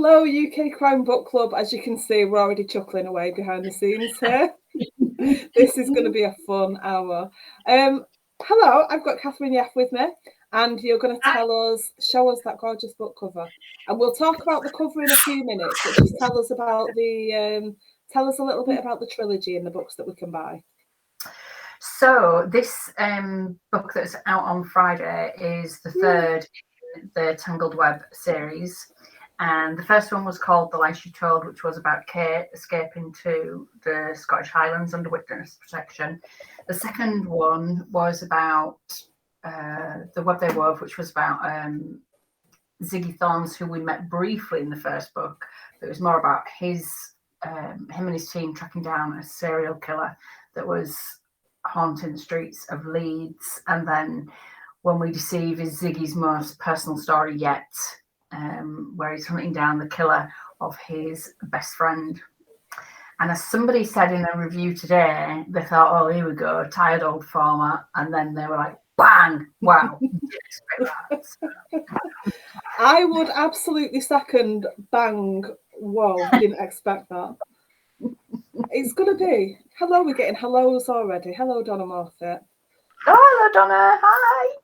Hello, UK Crime Book Club. As you can see, we're already chuckling away behind the scenes here. This is going to be a fun hour. Hello, I've got Catherine Yaffe with me, and you're going to show us that gorgeous book cover. And we'll talk about the cover in a few minutes, but just tell us about tell us a little bit about the trilogy and the books that we can buy. So this book that's out on Friday is the third in the Tangled Web series. And the first one was called The Lie She Told, which was about Kate escaping to the Scottish Highlands under witness protection. The second one was about The Web They Wove, which was about Ziggy Thorns, who we met briefly in the first book. It was more about him and his team tracking down a serial killer that was haunting the streets of Leeds. And then When We Deceive is Ziggy's most personal story yet, where he's hunting down the killer of his best friend. And as somebody said in a review today, they thought, oh, here we go, tired old format. And then they were like, bang, wow. I would absolutely second bang, whoa, didn't expect that. It's going to be, hello, we're getting hellos already. Hello, Donna Morfitt. Oh, hello, Donna, hi.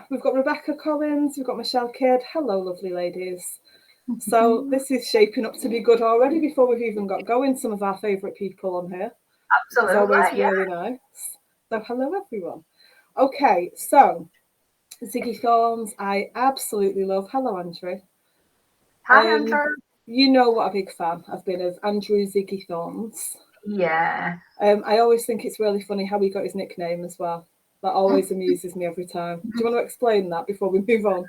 We've got Rebecca Collins, we've got Michelle Kidd. Hello, lovely ladies. So this is shaping up to be good already before we've even got going. Some of our favourite people on here. Absolutely. It's always really nice. So hello, everyone. Okay, so Ziggy Thorns, I absolutely love. Hello, Andrew. Hi, Andrew. You know what a big fan I've been of Andrew Ziggy Thorns. Yeah. I always think it's really funny how he got his nickname as well. That always amuses me every time. Do you want to explain that before we move on?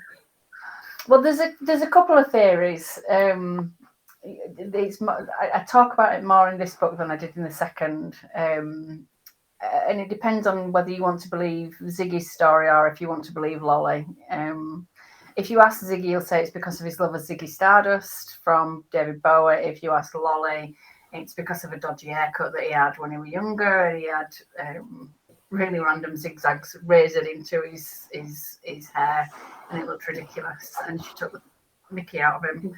Well, there's a couple of theories. I talk about it more in this book than I did in the second. And it depends on whether you want to believe Ziggy's story or if you want to believe Lolly. If you ask Ziggy, he'll say it's because of his love of Ziggy Stardust from David Bowie. If you ask Lolly, it's because of a dodgy haircut that he had when he was younger. He had really random zigzags razored into his hair, and it looked ridiculous. And she took the mickey out of him.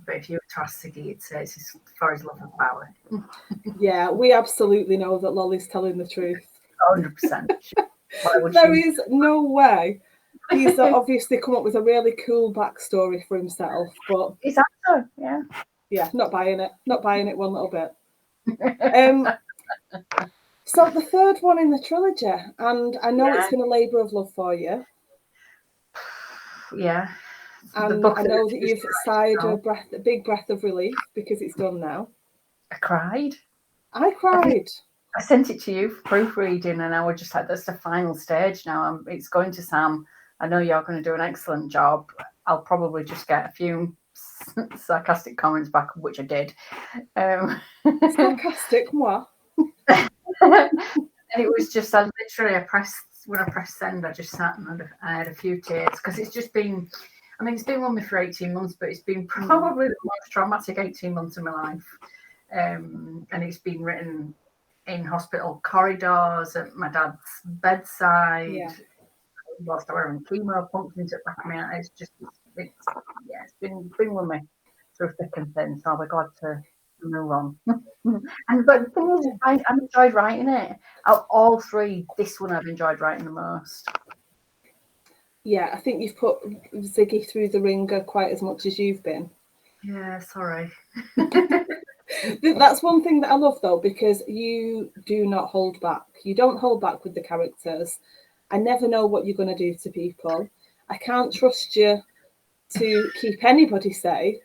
But if you were to ask Ziggy, he'd say it's for his love of Bowie. Yeah, we absolutely know that Lolly's telling the truth. 100%. There is no way. He's obviously come up with a really cool backstory for himself, but he's actor, yeah. Yeah, not buying it one little bit. So the third one in the trilogy, and I know it's been a labour of love for you. Yeah. And I know that you've sighed a big breath of relief because it's done now. I cried. I cried. I sent it to you for proofreading, and I was just like, that's the final stage now. It's going to Sam. I know you're going to do an excellent job. I'll probably just get a few sarcastic comments back, which I did. Sarcastic, moi. And it was just, when I pressed send, I just sat and I had a few tears because it's just been, it's been with me for 18 months, but it's been probably the most traumatic 18 months of my life. And it's been written in hospital corridors, at my dad's bedside, whilst I was having chemo pumped into the back of my head. It's been with me through thick and thin, so I'll be glad to move on. But the thing is, I enjoyed writing it. Out of all three, this one I've enjoyed writing the most. Yeah, I think you've put Ziggy through the ringer quite as much as you've been. Yeah, sorry. That's one thing that I love, though, because you do not hold back. You don't hold back with the characters. I never know what you're going to do to people. I can't trust you to keep anybody safe.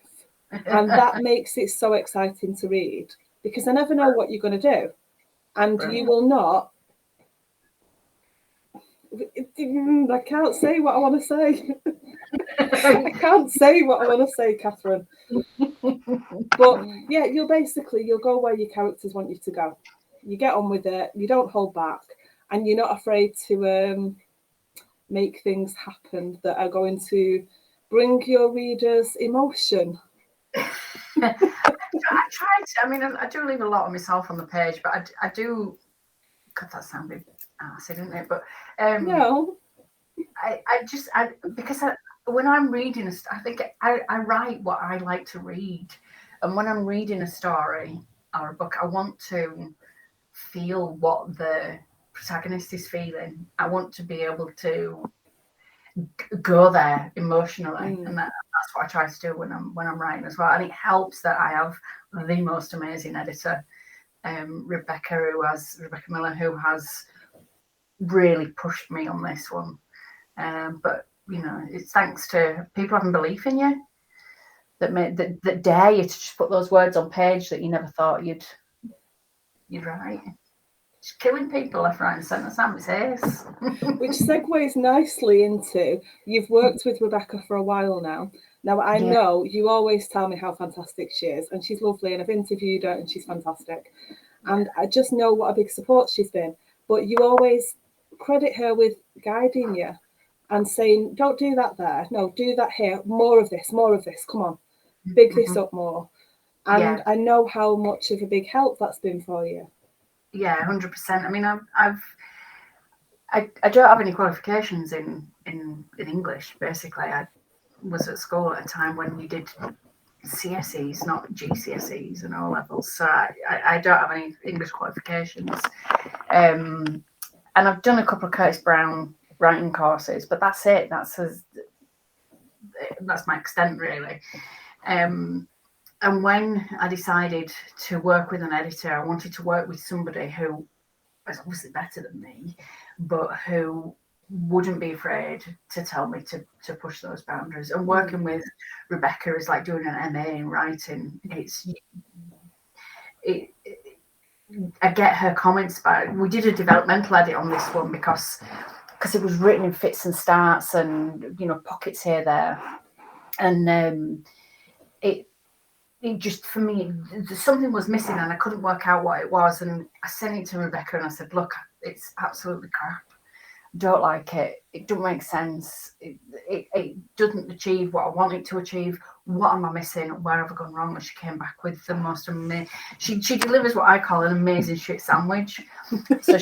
And that makes it so exciting to read because I never know what you're going to do. And you will not. I can't say what I want to say. I can't say what I want to say, Catherine. But yeah, you'll go where your characters want you to go. You get on with it. You don't hold back. And you're not afraid to make things happen that are going to bring your readers emotion. I try to. I do leave a lot of myself on the page, but I do. God, that sounded arsey, didn't it? But no, because when I'm reading I think I write what I like to read, and when I'm reading a story or a book, I want to feel what the protagonist is feeling. I want to be able to go there emotionally, and that's what I try to do when I'm writing as well. And it helps that I have the most amazing editor, Rebecca Miller, who has really pushed me on this one. But you know, it's thanks to people having belief in you that dare you to just put those words on page that you never thought you'd write. Just killing people left, right, and centre. Sam, it's ace. Which segues nicely into, you've worked with Rebecca for a while now. Now, I know you always tell me how fantastic she is, and she's lovely, and I've interviewed her, and she's fantastic. And I just know what a big support she's been. But you always credit her with guiding you and saying, don't do that there. No, do that here. More of this, more of this. Come on, big this up more. And I know how much of a big help that's been for you. Yeah, 100%. I mean, I don't have any qualifications in English. Basically, I was at school at a time when you did CSEs, not GCSEs and O levels. So I don't have any English qualifications. And I've done a couple of Curtis Brown writing courses, but that's it. That's my extent, really. And when I decided to work with an editor, I wanted to work with somebody who was obviously better than me, but who wouldn't be afraid to tell me to push those boundaries. And working with Rebecca is like doing an MA in writing. I get her comments about it. We did a developmental edit on this one because it was written in fits and starts and, you know, pockets here, there. And it just, for me, something was missing and I couldn't work out what it was. And I sent it to Rebecca and I said, look, it's absolutely crap. Don't like it. It doesn't make sense. It doesn't achieve what I want it to achieve. What am I missing? Where have I gone wrong? And she came back with the most amazing. She delivers what I call an amazing shit sandwich. So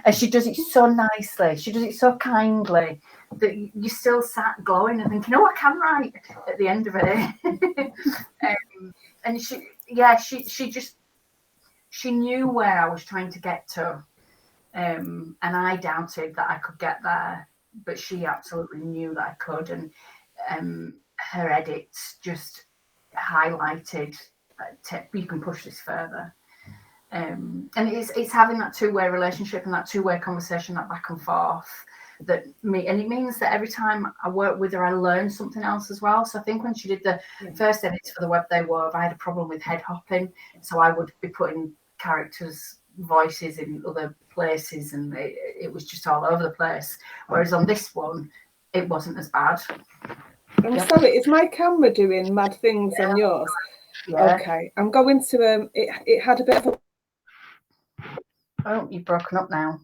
and she does it so nicely. She does it so kindly that you still sat glowing and thinking, "Oh, I can write" at the end of it. And she knew where I was trying to get to. And I doubted that I could get there, but she absolutely knew that I could. And her edits just highlighted, you can push this further. And it's having that two-way relationship and that two-way conversation, that back and forth, and it means that every time I work with her, I learn something else as well. So I think when she did the first edits for the Web They Wove, I had a problem with head hopping, so I would be putting characters' voices in other places, and it was just all over the place. Whereas on this one, it wasn't as bad. I'm sorry, is my camera doing mad things on yours? Yeah. Okay, I'm going to it had a bit of a... Oh, you've broken up now.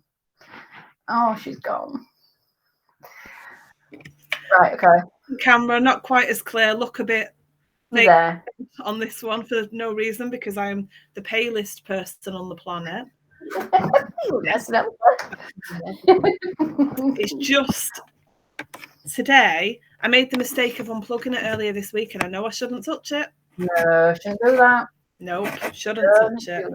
Oh, she's gone. Right, okay. Camera not quite as clear, look a bit there on this one for no reason, because I'm the palest person on the planet. It's just today I made the mistake of unplugging it earlier this week, and I know I shouldn't touch it. No, shouldn't do that. Nope, shouldn't touch it.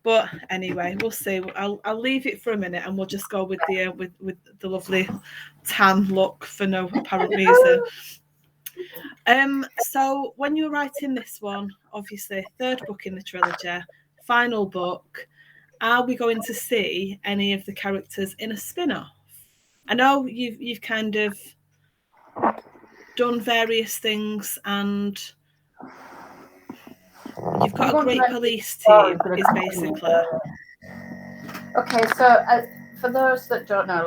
But anyway, we'll see. I'll leave it for a minute, and we'll just go with the with the lovely tan look for no apparent reason. So when you were writing this one, obviously third book in the trilogy, final book, are we going to see any of the characters in a spin-off? I know you've kind of done various things, and you've got a great police team, is basically. Okay, so for those that don't know,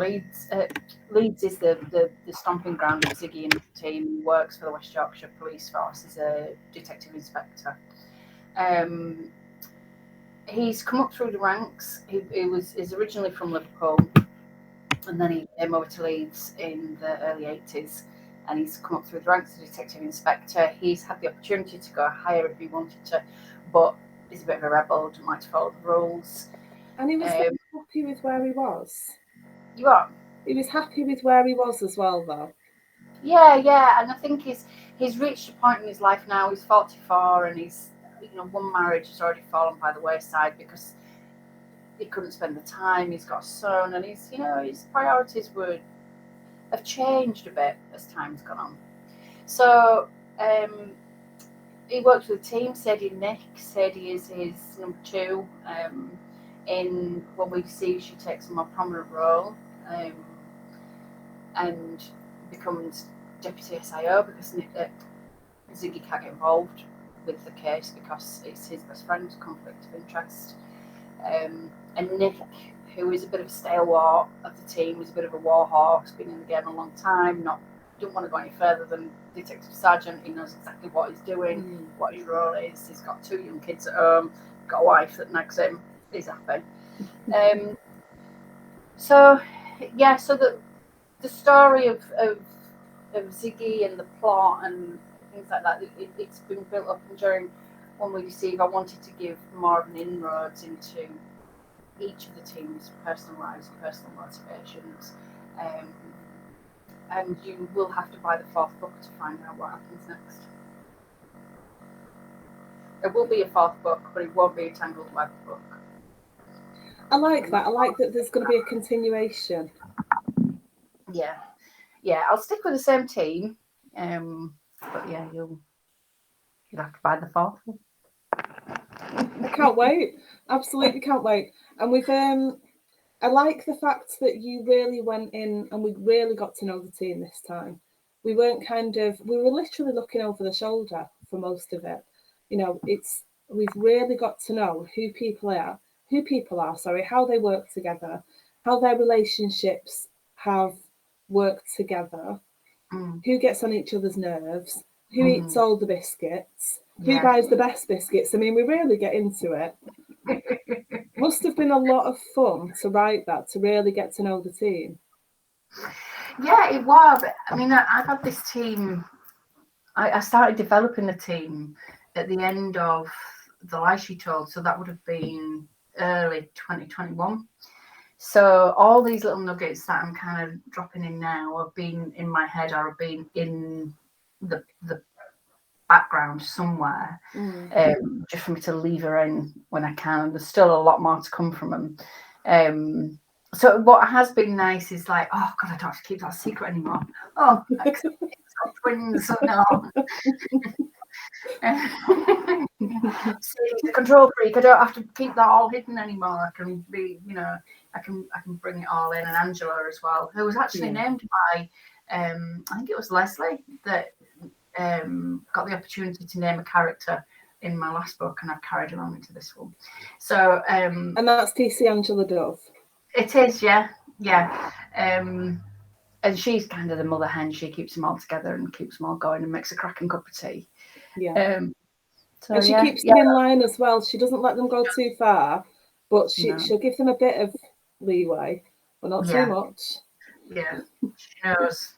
Leeds is the stomping ground of Ziggy and his team. He works for the West Yorkshire Police Force as a detective inspector. He's come up through the ranks. He's originally from Liverpool, and then he came over to Leeds in the early 80s, and he's come up through the ranks as a detective inspector. He's had the opportunity to go higher if he wanted to, but he's a bit of a rebel, doesn't like to follow the rules. And he was very happy with where he was. You are? He was happy with where he was as well, though. Yeah, and I think he's reached a point in his life now. He's 44, and he's, one marriage has already fallen by the wayside because he couldn't spend the time. He's got a son, and his priorities have changed a bit as time's gone on. So he works with a team. Sadie Nick. Sadie is his number 2. In When We Deceive, she takes a more prominent role and becomes deputy SIO because Ziggy can't get involved with the case because it's his best friend's conflict of interest. And Nick, who is a bit of a stalwart of the team, is a bit of a war horse, been in the game a long time, don't want to go any further than detective sergeant. He knows exactly what he's doing, what his role is. He's got 2 young kids at home, got a wife that nags him. He's happy. So the story of Ziggy and the plot and things like that, it's been built up, and during When We Deceive, I wanted to give more of an inroads into each of the team's personal lives and personal motivations. And you will have to buy the 4th book to find out what happens next. There will be a 4th book, but it won't be a Tangled Web book. I like that. I like that there's going to be a continuation. Yeah. I'll stick with the same team, but yeah, you'll have to buy the 4th one. I can't wait. Absolutely can't wait. And we've I like the fact that you really went in and we really got to know the team this time. We weren't we were literally looking over the shoulder for most of it. We've really got to know who people are, how they work together, how their relationships have worked together, who gets on each other's nerves, who eats all the biscuits, who buys the best biscuits. I mean, we really get into it. Must have been a lot of fun to write that, to really get to know the team. Yeah, it was. I mean, I've had this team. I started developing the team at the end of The Lie She Told, so that would have been early 2021. So all these little nuggets that I'm kind of dropping in now have been in my head or have been in the background somewhere, just for me to lever in when I can. There's still a lot more to come from them. So what has been nice is like, oh God, I don't have to keep that secret anymore. Oh, it's twins, so no. She's a control freak. I don't have to keep that all hidden anymore. I can be, I can bring it all in. And Angela as well, who was actually named by, I think it was Leslie that got the opportunity to name a character in my last book, and I've carried her on into this one. So, and that's DC Angela Dove. It is, yeah. And she's kind of the mother hen. She keeps them all together and keeps them all going and makes a cracking cup of tea. Yeah. And she keeps them in line as well. She doesn't let them go too far, but she'll give them a bit of leeway, but not too much. Yeah, she knows.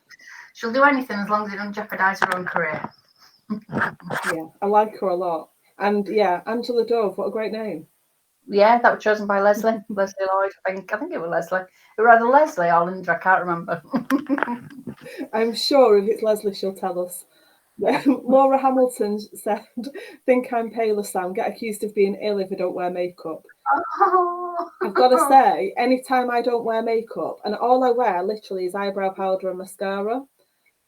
She'll do anything as long as it doesn't jeopardise her own career. Yeah, I like her a lot. And yeah, Angela Dove, what a great name. Yeah, that was chosen by Leslie Lloyd. I think it was Leslie. It was either Leslie or Linda. I can't remember. I'm sure if it's Leslie, she'll tell us. Yeah. Laura Hamilton said, "Think I'm paler, Sam. Get accused of being ill if I don't wear makeup." Oh. I've got to say, anytime I don't wear makeup, and all I wear literally is eyebrow powder and mascara,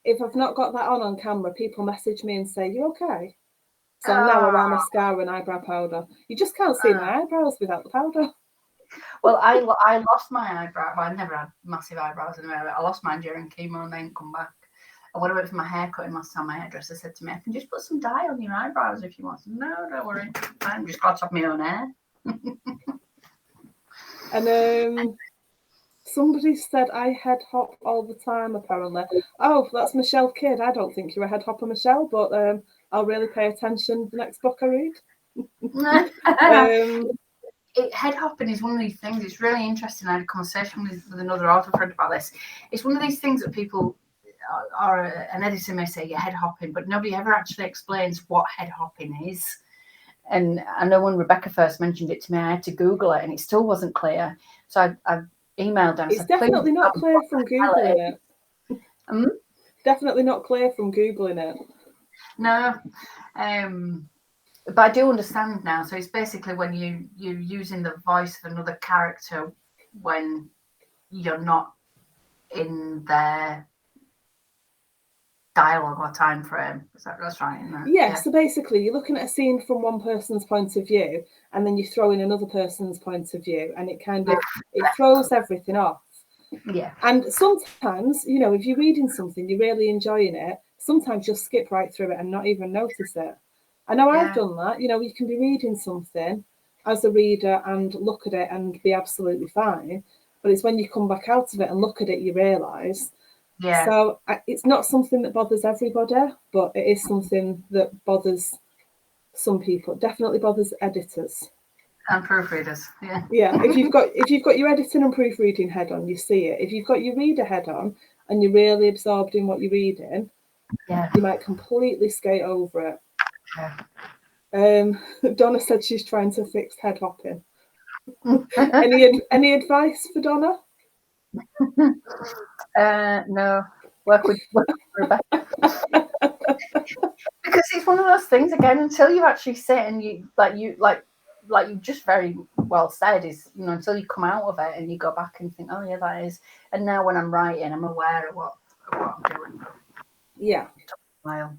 if I've not got that on camera, people message me and say, "You okay?" So now I wear mascara and eyebrow powder. You just can't see my eyebrows without the powder. Well, I lost my eyebrow. Well, I never had massive eyebrows anyway. I lost mine during chemo and then come back. And when I went for my haircutting last time, my hairdresser said to me, "I can just put some dye on your eyebrows if you want." No, don't worry. I'm just glad to have my own hair. And somebody said I head hop all the time, apparently. Oh, that's Michelle Kidd. I don't think you're a head hopper, Michelle, but I'll really pay attention the next book I read. Head hopping is one of these things. It's really interesting. I had a conversation with another author friend about this. It's one of these things that people or an editor may say, "You're head hopping," but nobody ever actually explains what head hopping is. And I know when Rebecca first mentioned it to me, I had to Google it, and it still wasn't clear. So I email down. It's definitely not clear from Googling it. Definitely not clear from Googling it. No. But I do understand now. So it's basically when you're using the voice of another character when you're not in their dialogue or time frame. That's right, isn't it? Yeah, so basically you're looking at a scene from one person's point of view and then you throw in another person's point of view and it kind of it throws everything off. Yeah. And sometimes, you know, if you're reading something, you're really enjoying it, sometimes you'll skip right through it and not even notice it. I know I've done that. You know, you can be reading something as a reader and look at it and be absolutely fine. But it's when you come back out of it and look at it, you realise. Yeah. So it's not something that bothers everybody, but it is something that bothers some people. It definitely bothers editors. And proofreaders, yeah. Yeah, if you've got your editing and proofreading head on, you see it. If you've got your reader head on and you're really absorbed in what you're reading, you might completely skate over it. Yeah. Donna said she's trying to fix head hopping. Any advice for Donna? No. Work with Rebecca. Because it's one of those things again, until you actually sit and you just very well said, is, you know, until you come out of it and you go back and think, oh yeah, that is. And now when I'm writing, I'm aware of what I'm doing. Yeah. Wow.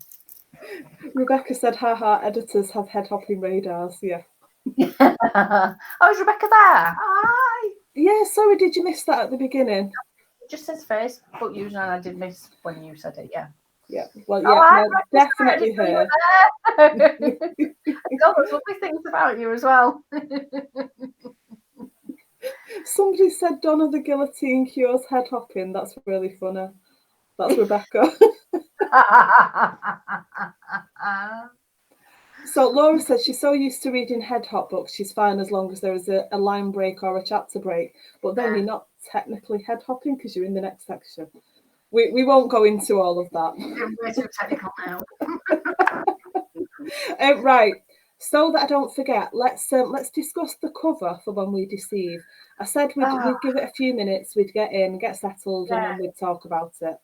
Rebecca said, haha, editors have head hopping radars. Yeah. Oh, is Rebecca there? Hi. Yeah, sorry, did you miss that at the beginning? It just says Facebook user, and I did miss when you said it, yeah. Yeah, well, yeah, no, definitely her. I got those lovely things about you as well. Somebody said Donna the guillotine cures head hopping. That's really funny. That's Rebecca. So Laura says she's so used to reading head hop books, she's fine as long as there is a line break or a chapter break. But then you're not technically head hopping because you're in the next section. We won't go into all of that. We're too technical now. Right. So that I don't forget, let's discuss the cover for When We Deceive. I said we'd give it a few minutes, we'd get in, get settled, and then we'd talk about it.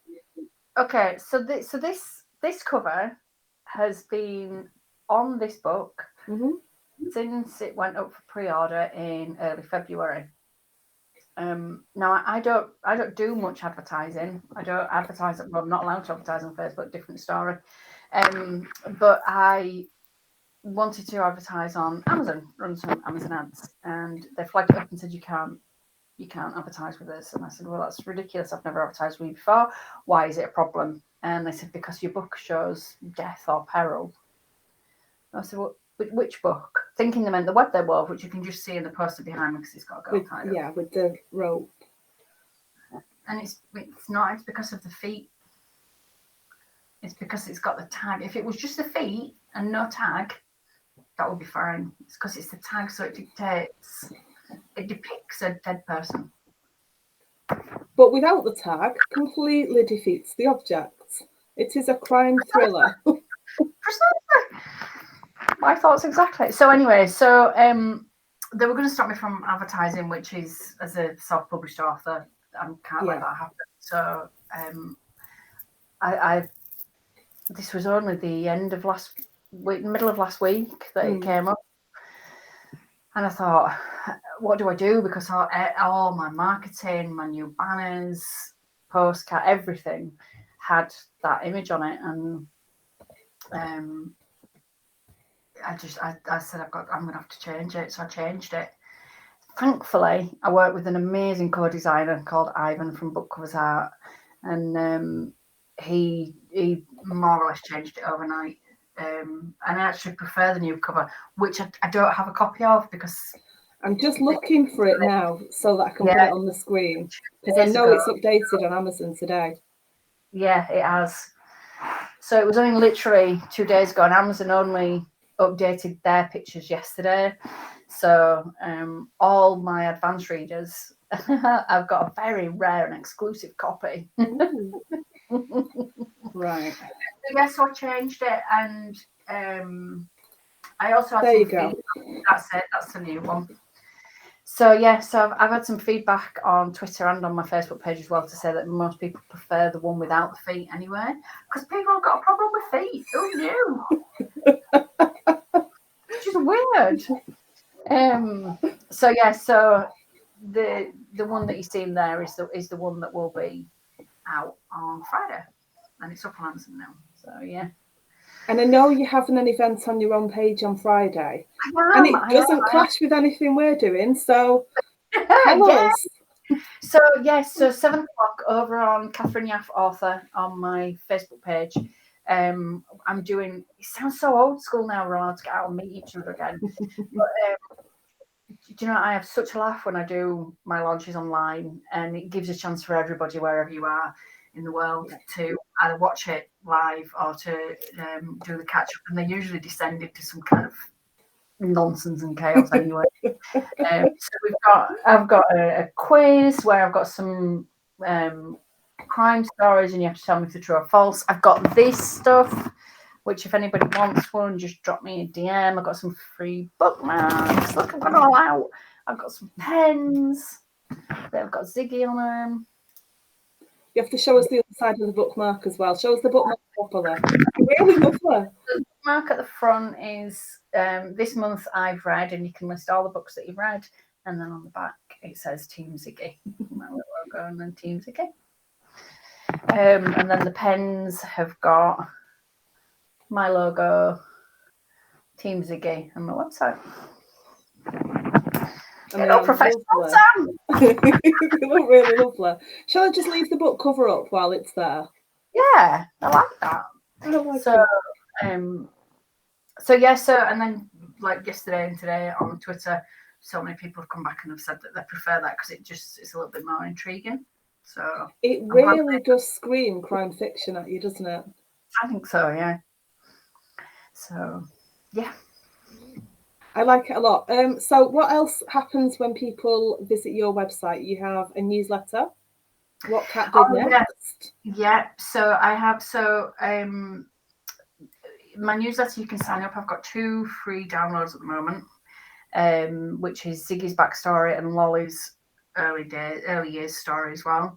Okay, so this cover has been on this book since it went up for pre-order in early February. Now I don't do much advertising. I don't advertise. Well, I'm not allowed to advertise on Facebook. Different story. But I wanted to advertise on Amazon, run some Amazon ads, and they flagged it up and said you can't advertise with us. And I said, well, that's ridiculous. I've never advertised with you before. Why is it a problem? And they said, because your book shows death or peril. I said, well, which book? Thinking they meant the web they wove, which you can just see in the poster behind me because it's got a girl tied up. Yeah, with the rope. And it's not. It's because of the feet. It's because it's got the tag. If it was just the feet and no tag, that would be fine. It's because it's the tag, so it depicts a dead person. But without the tag, completely defeats the object. It is a crime thriller. Precisely. My thoughts exactly. So anyway, they were going to stop me from advertising, which is, as a self-published author, I can't let that happen. So this was only the end of last week, middle of last week that it came up, and I thought, what do I do? Because all my marketing, my new banners, postcard, everything had that image on it, and I said I'm gonna have to change it, so I changed it. Thankfully, I worked with an amazing co-designer called Ivan from Book Covers Art, and he more or less changed it overnight. And I actually prefer the new cover, which I don't have a copy of because I'm just looking for it now so that I can put it on the screen, because I know it's updated on Amazon today. Yeah, it has. So it was only literally 2 days ago, and Amazon only updated their pictures yesterday. So all my advanced readers, I've got a very rare and exclusive copy. Right. Yes, so I changed it, and I also had there you go. That's it. That's the new one. So yeah, so I've had some feedback on Twitter and on my Facebook page as well to say that most people prefer the one without the feet anyway, because people have got a problem with feet. Who knew? It's just weird. So yeah, so the one that you've seen there is the one that will be out on Friday, and it's up on Amazon now. So yeah. And I know you're having an event on your own page on Friday, and it doesn't clash with anything we're doing. So tell us. So yes, so 7 o'clock over on Catherine Yaffe Author on my Facebook page. I'm doing. It sounds so old school now, Rod, to get out and meet each other again. But do you know, I have such a laugh when I do my launches online, and it gives a chance for everybody, wherever you are in the world, to either watch it live or to do the catch up. And they usually descend into some kind of nonsense and chaos anyway. So I've got a quiz where I've got some crime stories, and you have to tell me if they're true or false. I've got this stuff, which if anybody wants one, just drop me a DM. I've got some free bookmarks. Look, I've got it all out. I've got some pens that have got Ziggy on them. You have to show us the other side of the bookmark as well. Show us the bookmark properly. Really lovely. The bookmark at the front is this month I've read, and you can list all the books that you've read. And then on the back it says Team Ziggy. My little logo, and then Team Ziggy. And then the pens have got my logo, Team Ziggy, and my website. Professional, Sam. They look really lovely. Shall I just leave the book cover up while it's there? Yeah, I like that. I don't like so, and then like yesterday and today on Twitter, so many people have come back and have said that they prefer that because it's a little bit more intriguing. So it really does scream crime fiction at you, doesn't it? I think so, yeah. So, yeah. I like it a lot. So what else happens when people visit your website? You have a newsletter. What Cat did next? Yeah. So I have my newsletter, you can sign up. I've got 2 free downloads at the moment, which is Ziggy's backstory and Lolly's early years story as well.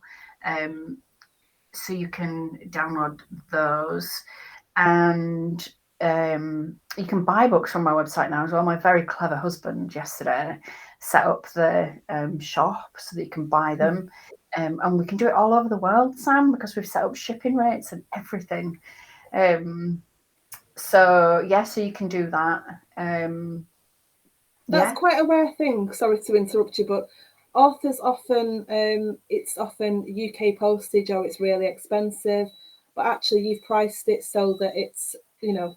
So you can download those, and you can buy books from my website now as well. My very clever husband yesterday set up the shop so that you can buy them, and we can do it all over the world, Sam, because we've set up shipping rates and everything. So you can do that. That's quite a rare thing. Sorry to interrupt you, but authors often it's often UK postage or it's really expensive, but actually you've priced it so that it's, you know,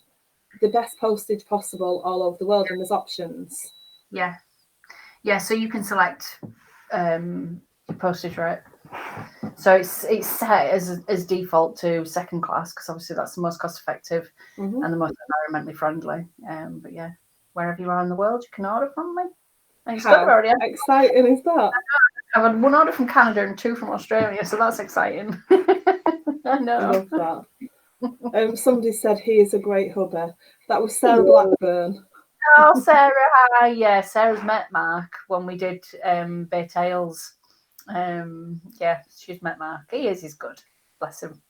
the best postage possible all over the world, and there's options. Yeah. So you can select your postage rate. So it's set as default to second class, because obviously that's the most cost effective and the most environmentally friendly. But yeah, wherever you are in the world, you can order from me. And How exciting is that? I've had 1 order from Canada and 2 from Australia, so that's exciting. I know. I love that. Somebody said he is a great hubby. That was Sarah Blackburn. Oh, Sarah, hi. Yeah, Sarah's met Mark when we did Bay Tales. She's met Mark. He's good. Bless him.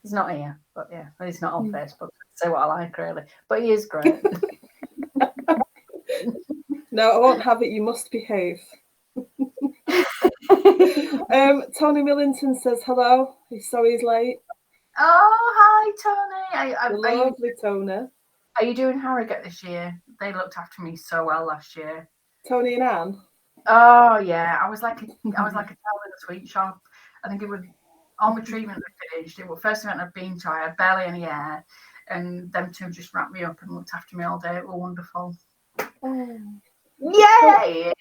He's not here, but yeah, he's not on Facebook. Say what I like, really. But he is great. No, I won't have it. You must behave. Tony Millington says hello. He's sorry he's late. Oh, hi, Tony. Lovely, Tony. Are you doing Harrogate this year? They looked after me so well last year. Tony and Anne. Oh yeah, I was like a child in a sweet shop. I think all my treatment had finished. It was the first event I'd been to. I had barely any hair, and them 2 just wrapped me up and looked after me all day. It was wonderful. Oh. Yes.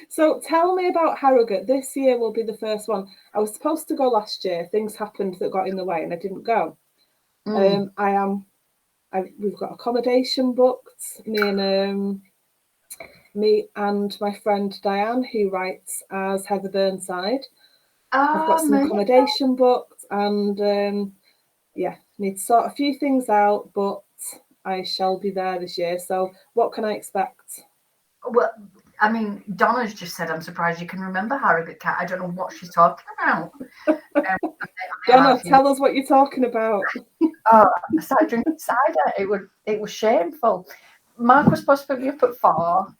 So tell me about Harrogate. This year will be the first one. I was supposed to go last year. Things happened that got in the way, and I didn't go. We've got accommodation booked. Me and my friend Diane, who writes as Heather Burnside. I've got some accommodation booked, and need to sort a few things out, but I shall be there this year. So what can I expect? Well, I mean, Donna's just said, I'm surprised you can remember Harrogate Cat. I don't know what she's talking about. Donna, tell us what you're talking about. Oh, I started drinking cider. It was shameful. Mark was supposed to pick me up at 4,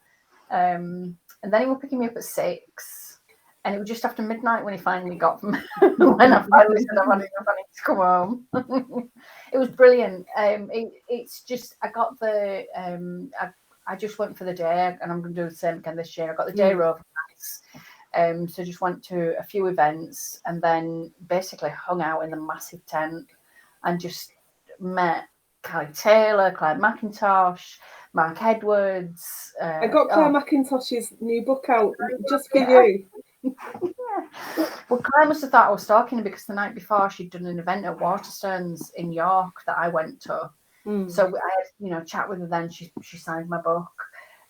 and then he was picking me up at 6, and it was just after midnight when he finally got from when I finally said I need to come home. It was brilliant. It's just I got the I just went for the day, and I'm going to do the same again this year. I got the day overnights. So just went to a few events and then basically hung out in the massive tent and just met Callie Taylor, Claire McIntosh, Mark Edwards. I got Claire McIntosh's new book out just for you. Yeah. Well, Claire must have thought I was stalking her because the night before she'd done an event at Waterstones in York that I went to. So I had, chat with her then. She signed my book.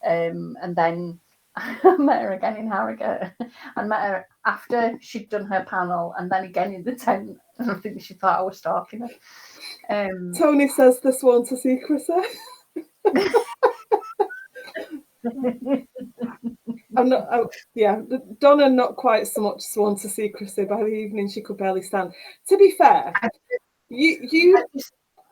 And then I met her again in Harrogate. I met her after she'd done her panel and then again in the tent. And I think she thought I was stalking her. Tony says they're sworn to secrecy. Donna not quite so much sworn to secrecy. By the evening she could barely stand. To be fair, you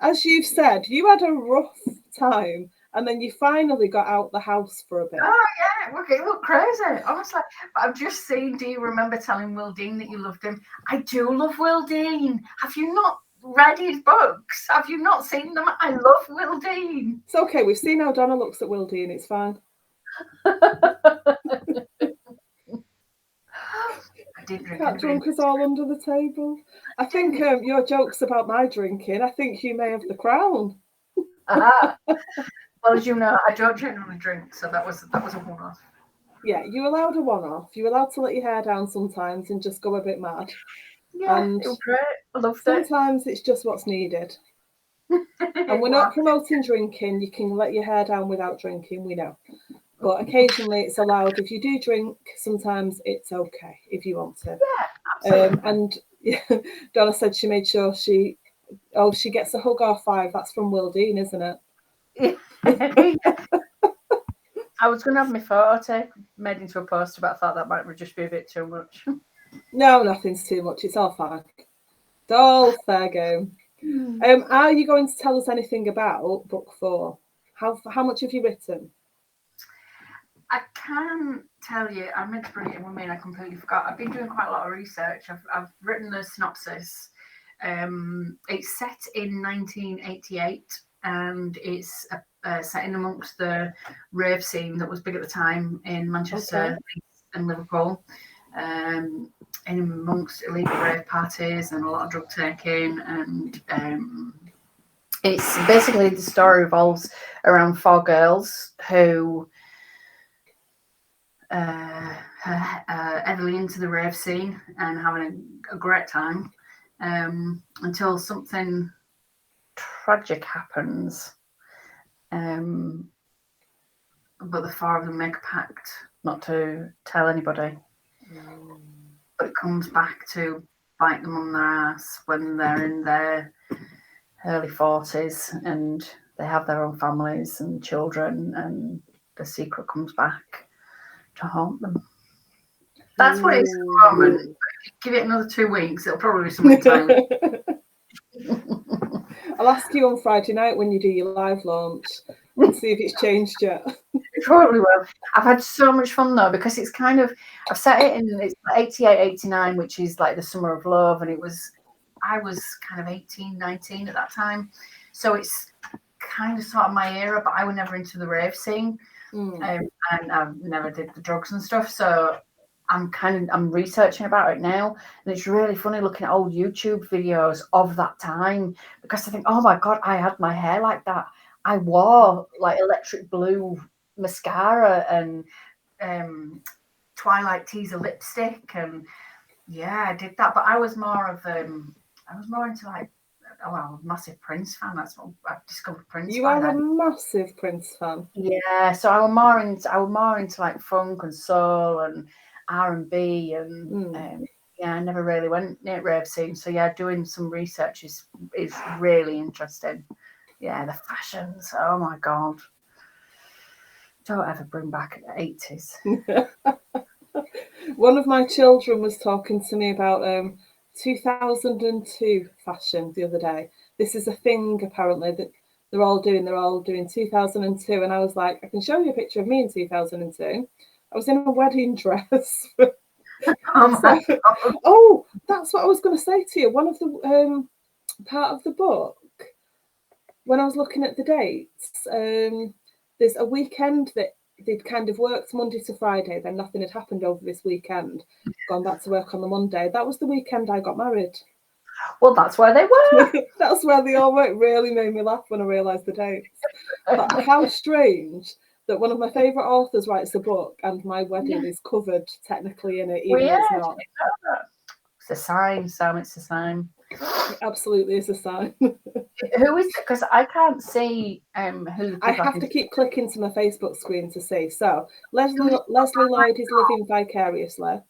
as you've said, you had a rough time and then you finally got out the house for a bit. Oh yeah, it looked crazy, honestly. But I've just seen, do you remember telling Will Dean that you loved him? I do love Will Dean. Have you not read his books? Have you not seen them? I love Will Dean. It's okay, we've seen how Donna looks at Will Dean, it's fine. Cat drunk is all under the table. I think your jokes about my drinking, I think you may have the crown. Well, as you know, I don't generally drink, so that was a one-off. Yeah, you allowed a one-off. You're allowed to let your hair down sometimes and just go a bit mad. Yeah, and it was great. I loved sometimes it's just what's needed. And we're not promoting drinking. You can let your hair down without drinking, we know. But occasionally it's allowed. If you do drink, sometimes it's okay if you want to. Yeah, absolutely. And Donna said she made sure she gets a hug or 5. That's from Will Dean, isn't it? I was going to have my photo made into a poster, but I thought that might just be a bit too much. No, nothing's too much. It's all fine. It's all fair game. Are you going to tell us anything about book 4? How much have you written? I can tell you, I meant to bring it in with me and I completely forgot. I've been doing quite a lot of research. I've written the synopsis. It's set in 1988 and it's set in amongst the rave scene that was big at the time in Manchester and Liverpool. In amongst illegal rave parties and a lot of drug taking, and it's basically the story revolves around 4 girls who heavily into the rave scene and having a great time until something tragic happens. But the 4 of them make a pact not to tell anybody. But it comes back to bite them on their ass when they're in their early 40s and they have their own families and children, and the secret comes back to haunt them. That's what it is at the moment. Give it another 2 weeks, it'll probably be something entirely. I'll ask you on Friday night when you do your live launch and see if it's changed yet. It probably will. I've had so much fun though, because it's kind of, I've set it in, it's 88, 89, which is like the summer of love, and I was kind of 18, 19 at that time. So it's kind of sort of my era, but I was never into the rave scene. And I never did the drugs and stuff. So I'm researching about it now, and it's really funny looking at old YouTube videos of that time, because I think, oh my God, I had my hair like that. I wore like electric blue mascara and Twilight teaser lipstick, and yeah, I did that. But I was more into like, I'm a massive Prince fan. That's what I discovered Prince. You are a massive Prince fan. Yeah, so I was more into like funk and soul and R&B and yeah, I never really went near rave scene. So yeah, doing some research is really interesting. Yeah, the fashions. Oh my God. Don't ever bring back the 80s. One of my children was talking to me about 2002 fashion the other day. This is a thing apparently that they're all doing 2002, and I was like, I can show you a picture of me in 2002. I was in a wedding dress. Oh, that's what I was going to say to you. One of the part of the book, when I was looking at the dates, there's a weekend that they'd kind of worked Monday to Friday, then nothing had happened over this weekend, gone back to work on the Monday. That was the weekend I got married. Well, that's where they were. That's where they all were. It really made me laugh when I realised the dates. But how strange that one of my favourite authors writes a book and my wedding is covered technically in it, even though it's not. It's a sign, Sam. It's a sign. It absolutely is a sign. Who is it? Because I can't see who. I have to keep clicking to my Facebook screen to see. So Leslie Lloyd is living vicariously.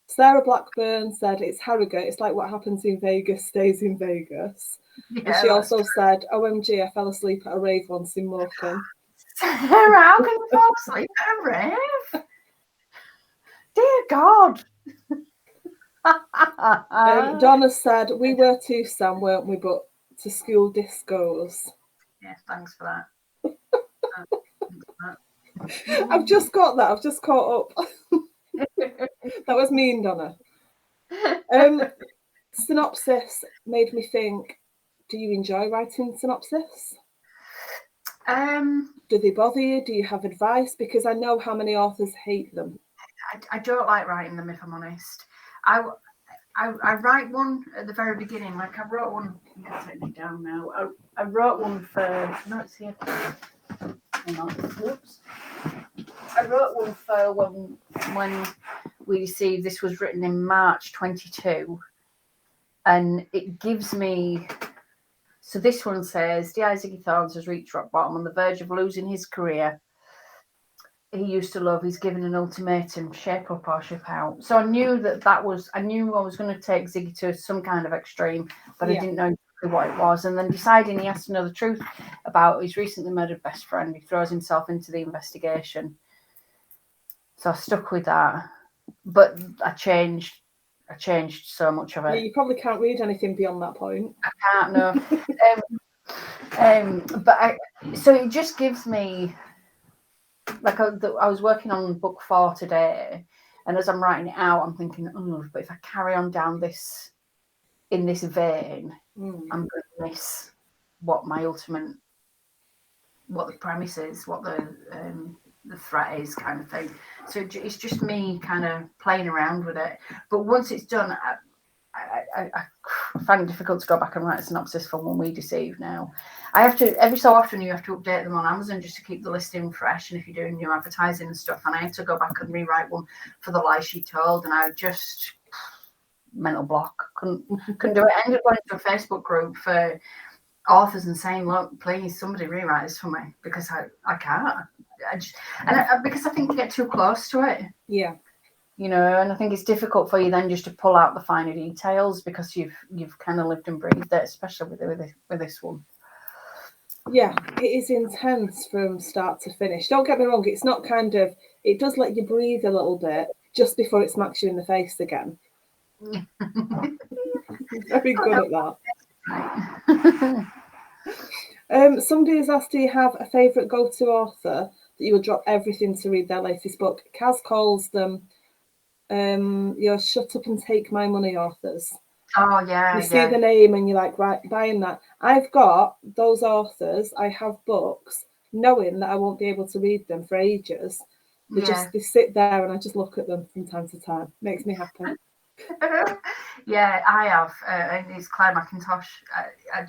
Sarah Blackburn said it's Harrogate. It's like what happens in Vegas stays in Vegas. Yeah, and she also said, OMG, I fell asleep at a rave once in Morecambe. Sarah, how can you fall asleep at a rave? Dear God. Donna said, we were too, Sam, weren't we? But to school discos. Yeah, thanks for that. I've just got that. I've just caught up. That was mean, Donna. Synopsis made me think, do you enjoy writing synopsis? Do they bother you? Do you have advice? Because I know how many authors hate them. I don't like writing them, if I'm honest. I write one at the very beginning. Like I wrote one. I'm taking it down now. I wrote one for. No, it's here. Hang on. Whoops. I wrote one for when we Deceive. This was written in March 22, and it gives me. So this one says, "Dear Ziggy Thorns has reached rock bottom on the verge of losing his career. He used to love. He's given an ultimatum: shape up or ship out." So I knew that was. I knew I was going to take Ziggy to some kind of extreme, but I didn't know exactly what it was. And then deciding he has to know the truth about his recently murdered best friend, he throws himself into the investigation. So I stuck with that, but I changed so much of it. Yeah, you probably can't read anything beyond that point. I can't, no. So it just gives me. Like I was working on book 4 today, and as I'm writing it out, I'm thinking, oh, but if I carry on down this in this vein, I'm going to miss what the premise is, what the threat is, kind of thing. So it's just me kind of playing around with it. But once it's done, I find it difficult to go back and write a synopsis for When We Deceive now. I have to, every so often you have to update them on Amazon just to keep the listing fresh, and if you're doing new advertising and stuff, and I had to go back and rewrite one for The Lie She Told, and I just mental block, couldn't do it. I ended up going to a Facebook group for authors and saying, look, please somebody rewrite this for me, because I can't. Because I think you get too close to it. Yeah. You know, and I think it's difficult for you then just to pull out the finer details because you've kind of lived and breathed it, especially with this one. Yeah, it is intense from start to finish. Don't get me wrong, it's not kind of, it does let you breathe a little bit just before it smacks you in the face again. Very good at that. Somebody has asked, do you have a favourite go-to author that you would drop everything to read their latest book? Kaz calls them your shut up and take my money authors. Oh yeah. You see the name and you're like, right, buying that. I've got those authors, I have books, knowing that I won't be able to read them for ages. They sit there and I just look at them from time to time. Makes me happy. Yeah, I have. And it's Claire McIntosh. I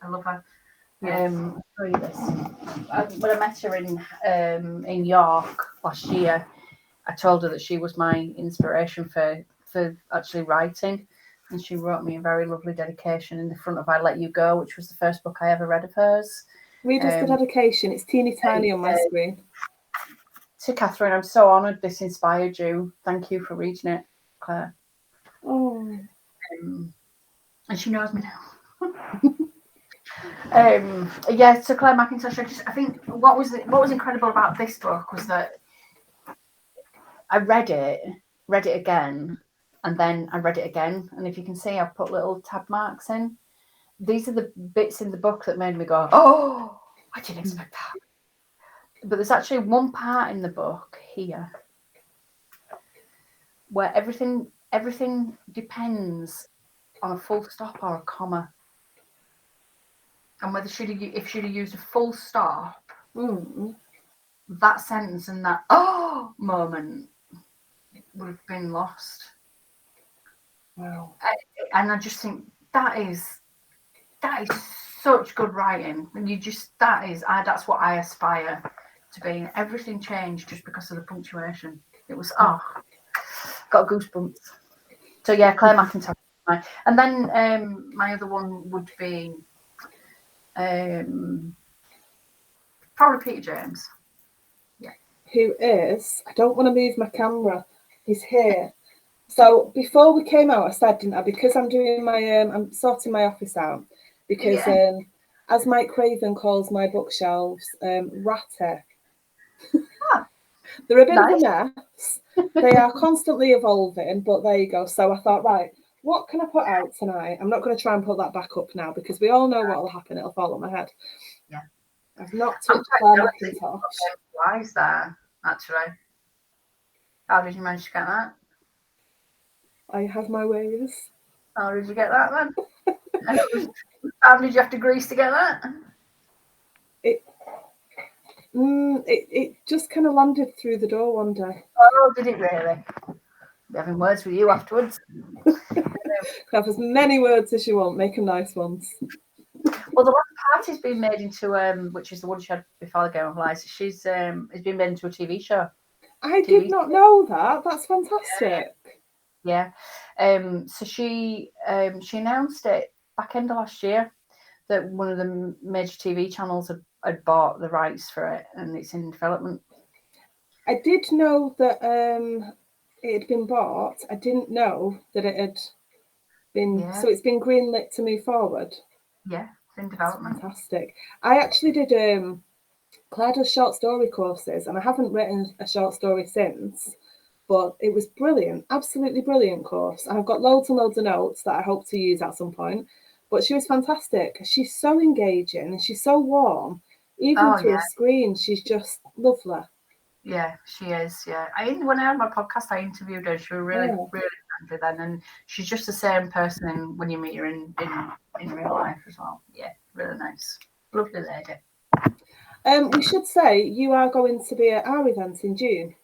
love her. I'll show you this. When I met her in York last year, I told her that she was my inspiration for actually writing, and she wrote me a very lovely dedication in the front of I Let You Go, which was the first book I ever read of hers. Read us the dedication. It's teeny tiny on my screen. To Catherine, I'm so honoured this inspired you. Thank you for reading it, Claire. Oh. And she knows me now. Yeah, so Claire McIntosh. I think what was incredible about this book was that I read it again, and then I read it again. And if you can see, I've put little tab marks in. These are the bits in the book that made me go, "Oh, I didn't expect that." But there's actually one part in the book here where everything depends on a full stop or a comma, and whether if she'd have used a full stop, that sentence and that moment would have been lost. Wow. And I just think that is such good writing, and that's what I aspire to be. Everything changed just because of the punctuation. It was got goosebumps. So yeah, Claire McIntosh. And then my other one would be probably Peter James. Yeah. Who is? I don't want to move my camera. He's here. So before we came out, I said, didn't I? Because I'm doing my I'm sorting my office out. Because as Mike Craven calls my bookshelves, ratty. They're a bit of a mess. They are constantly evolving, but there you go. So I thought, right, what can I put out tonight? I'm not going to try and put that back up now because we all know what will happen. It'll fall on my head. Yeah. I've not touched Claire McIntosh. Why is that, actually? How did you manage to get that? I have my ways. How did you get that then? How did you have to grease to get that? It just kind of landed through the door one day. Oh, did it really? Be having words with you afterwards. Have as many words as you want. Make them nice ones. Well, the last party's been made into which is the one she had before the Game of Lies. She's it's been made into a TV show. I did not know that. That's fantastic. Yeah. So she announced it back end of last year that one of the major TV channels had bought the rights for it, and it's in development. I did know that it had been bought. I didn't know that it had been. Yeah. So it's been greenlit to move forward. Yeah, it's in development. That's fantastic. I actually did. Claire does short story courses, and I haven't written a short story since. But it was brilliant, absolutely brilliant course. And I've got loads and loads of notes that I hope to use at some point. But she was fantastic. She's so engaging and she's so warm. Even through a screen, she's just lovely. Yeah, she is. Yeah, when I had my podcast, I interviewed her. She was really friendly then, and she's just the same person when you meet her in real life as well. Yeah, really nice, lovely lady. We should say you are going to be at our event in June.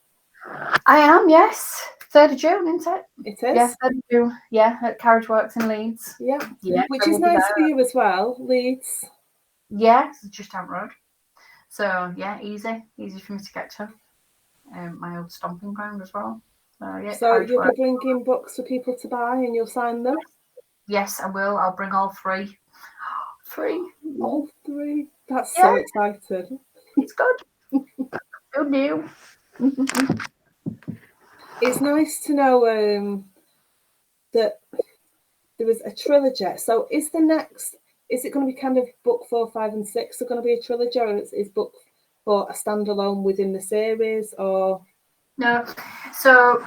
I am, yes. 3rd of June, isn't it? It is. Yes, 3rd of June. Yeah, at Carriage Works in Leeds. Yeah. Which is nice for you as well, Leeds. Yeah, it's just down the road. So yeah, easy for me to get to. My old stomping ground as well. So you'll be bringing books for people to buy and you'll sign them? Yes, I will. I'll bring all 3. 3. All 3. That's so exciting. It's good. So new. It's nice to know that there was a trilogy. So is it going to be kind of book 4, 5, and 6 are going to be a trilogy, or is book 4 a standalone within the series, or? No. So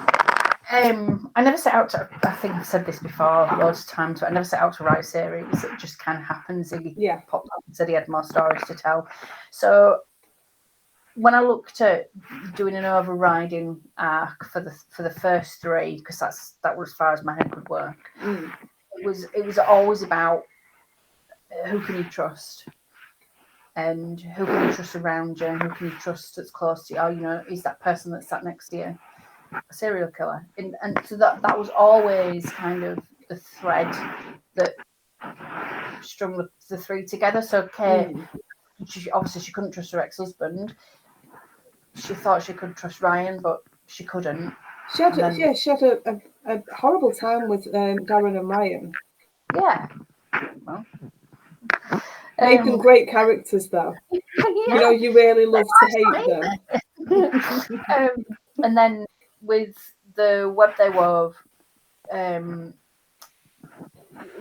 I never set out to, I think I've said this before loads of times, but I never set out to write a series. It just kind of happens. He popped up and said he had more stories to tell. So when I looked at doing an overriding arc for the first 3, because that was as far as my head could work, it was always about who can you trust, and who can you trust around you, and who can you trust that's close to you. Is that person that's sat next to you a serial killer? And so that was always kind of the thread that strung the 3 together. So Kate, she couldn't trust her ex-husband. She thought she could trust Ryan, but she couldn't. She had a horrible time with Darren and Ryan. Yeah. Well, made them great characters, though. Yeah. You really love to hate them. And then with the web they wove,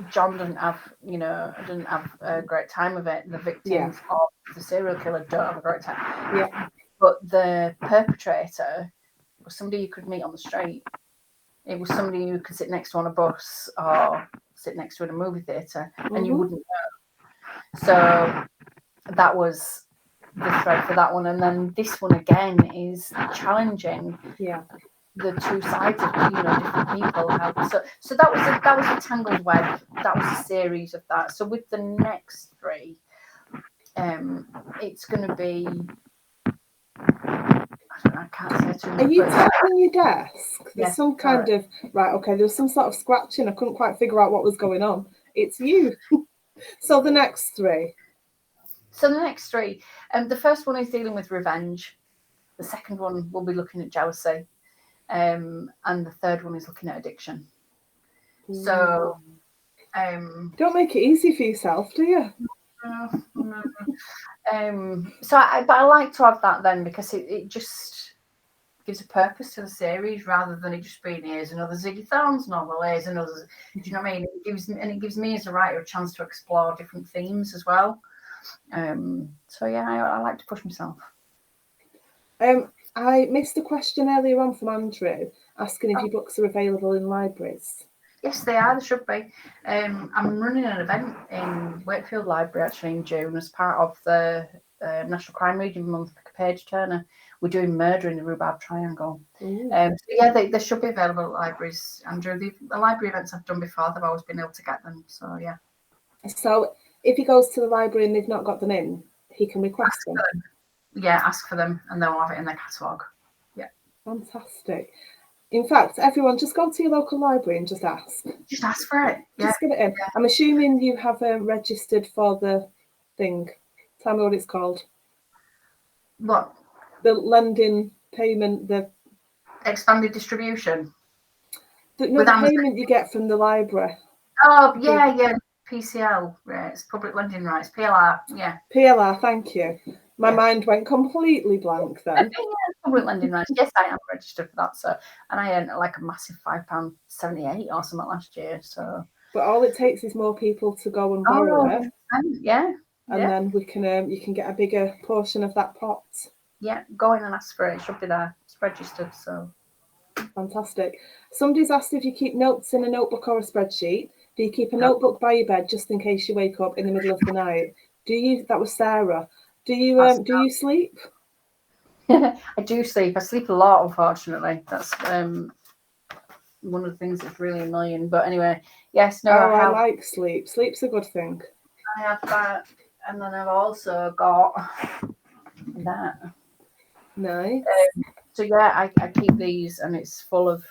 John didn't have a great time of it. The victims of the serial killer don't have a great time. Yeah. But the perpetrator was somebody you could meet on the street. It was somebody you could sit next to on a bus or sit next to in a movie theatre, and you wouldn't know. So that was the thread for that one. And then this one again is challenging the two sides of different people. So that was a tangled web. That was a series of that. So with the next three, it's going to be. I can't say too much. Are you tapping your desk? There's some kind sorry. of right. Okay, there was some sort of scratching. I couldn't quite figure out what was going on. It's you. So the next three. The first one is dealing with revenge. The second one will be looking at jealousy. And the third one is looking at addiction. So don't make it easy for yourself, do you? No. But I like to have that then, because it just gives a purpose to the series rather than it just being here's another Ziggy Thorns novel, here's another. Do you know what I mean? It gives me as a writer a chance to explore different themes as well. I like to push myself. I missed a question earlier on from Andrew asking if your books are available in libraries. Yes, they are. They should be. I'm running an event in Wakefield Library actually in June as part of the National Crime Reading Month. Page Turner. We're doing Murder in the Rhubarb Triangle. They should be available at libraries. Andrew, the library events I've done before, they've always been able to get them. So yeah. So if he goes to the library and they've not got them in, he can request them. Yeah, ask for them and they'll have it in their catalogue. Yeah. Fantastic. In fact, everyone, just go to your local library and just ask. Just ask for it. Just get it in. Yeah. I'm assuming you have registered for the thing. Tell me what it's called. What? The lending payment, the expanded distribution. The payment you get from the library. Oh, yeah. PCL, it's public lending rights, PLR, yeah. PLR, thank you. My mind went completely blank then. Public lending rights. Yes, I am registered for that, so, and I earned like a massive £5.78 or something last year. So, but all it takes is more people to go and borrow it. Yeah. And then we can you can get a bigger portion of that pot. Yeah, go in and ask for it. It should be there. It's registered, so. Fantastic. Somebody's asked if you keep notes in a notebook or a spreadsheet. Do you keep a notebook by your bed just in case you wake up in the middle of the night? That was Sarah. Do you sleep? I do sleep. I sleep a lot, unfortunately. That's one of the things that's really annoying. But anyway, yes, no. I like sleep. Sleep's a good thing. I have that, and then I've also got that. Nice. So yeah, I keep these, and it's full of.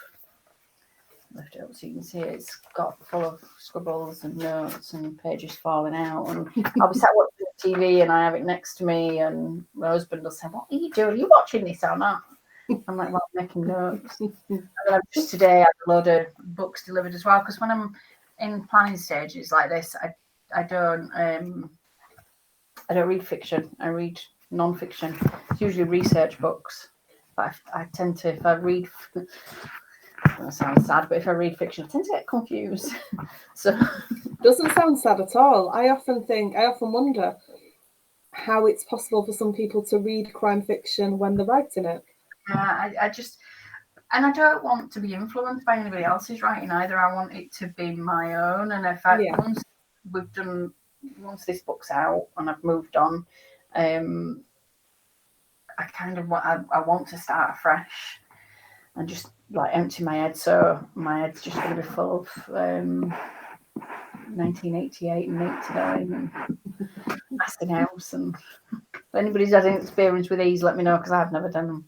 Lift it up so you can see it. It's got full of scribbles and notes and pages falling out. And I'll be sat watching TV and I have it next to me, and my husband will say, "What are you doing? Are you watching this or not?" I'm like, "Well, I'm making notes." And then just today I had a load of books delivered as well, because when I'm in planning stages like this, I don't read fiction. I read non-fiction. It's usually research books. But I tend to, if I read. That sounds sad, but if I read fiction, I tend to get confused. So doesn't sound sad at all. I often wonder how it's possible for some people to read crime fiction when they're writing it. I don't want to be influenced by anybody else's writing either. I want it to be my own. And if once this book's out and I've moved on, I want to start afresh and just like empty my head. So my head's just going to be full of 1988 and 89 and Aston House. And if anybody's had any experience with these, let me know, because I've never done them.